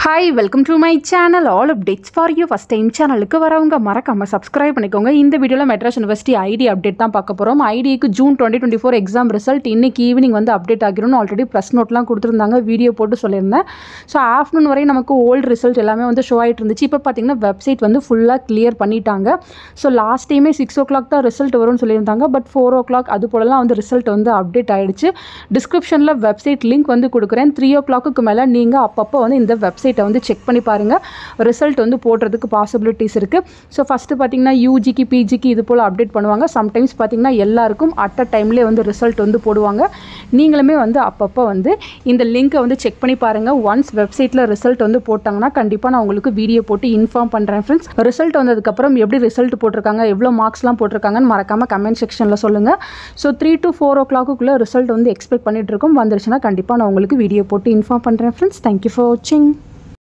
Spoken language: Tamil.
Hi, welcome to my channel. All updates for you. First time channel க்கு வரவங்க மறக்காம subscribe பண்ணிக்கோங்க. இந்த வீடியோல மெட்ராஸ் யுனிவர்சிட்டி ஐடி அப்டேட் தான் பார்க்க போறோம். ஐடிக்கு ஜூன் 2024 எக்ஸாம் ரிசல்ட் இன்னைக்கு ஈவினிங் வந்து அப்டேட் ஆகிரும். ஆல்ரெடி ப்ரெஸ் நோட்லாம் கொடுத்துருந்தாங்க, வீடியோ போட்டு சொல்லியிருந்தேன். ஸோ ஆஃப்டர்நூன் வரை நமக்கு ஓல்டு ரிசல்ட் எல்லாமே வந்து ஷோ ஆகிட்டு இருந்துச்சு. இப்போ பார்த்தீங்கன்னா வெப்சைட் வந்து ஃபுல்லாக கிளியர் பண்ணிட்டாங்க. ஸோ லாஸ்ட் டைமே 6 o'clock தான் ரிசல்ட் வரும்னு சொல்லியிருந்தாங்க. பட் 4 o'clock அது போலலாம் வந்து ரிசல்ட் வந்து அப்டேட் ஆகிடுச்சு. டிஸ்கிரிப்ஷனில் வெப்சைட் லிங்க் வந்து கொடுக்குறேன். 3 o'clock மேலே நீங்கள் அப்பப்போ வந்து இந்த வெப்சைட்டை வந்து செக் பண்ணி பாருங்கள். ரிசல்ட் வந்து போடுறதுக்கு பாசிபிலிட்டிஸ் இருக்குது. ஸோ ஃபஸ்ட்டு பார்த்தீங்கன்னா யூஜிக்கு பிஜிக்கு இது போல் அப்டேட் பண்ணுவாங்க. சம்டைம்ஸ் பார்த்தீங்கன்னா எல்லாருக்கும் அட் அ டைம்லேயே வந்து ரிசல்ட் வந்து போடுவாங்க. நீங்களுமே வந்து அப்பப்போ வந்து இந்த லிங்க்கை வந்து செக் பண்ணி பாருங்கள். ஒன்ஸ் வெப்சைட்டில் ரிசல்ட் வந்து போட்டாங்கன்னா கண்டிப்பாக நான் உங்களுக்கு வீடியோ போட்டு இன்ஃபார்ம் பண்ணுறேன் ஃப்ரெண்ட்ஸ். ரிசல்ட் வந்ததுக்கப்புறம் எப்படி ரிசல்ட் போட்டிருக்காங்க, எவ்வளோ மார்க்ஸ்லாம் போட்டிருக்காங்கன்னு மறக்காமல் கமெண்ட் செக்ஷனில் சொல்லுங்கள். ஸோ 3 to 4 o'clock ரிசல்ட் வந்து எக்ஸ்பெக்ட் பண்ணிகிட்டு இருக்கோம். வந்துருச்சுன்னா கண்டிப்பாக நான் உங்களுக்கு வீடியோ போட்டு இன்ஃபார்ம் பண்ணுறேன் ஃப்ரெண்ட்ஸ். தேங்க்யூ ஃபார் வாட்சிங்.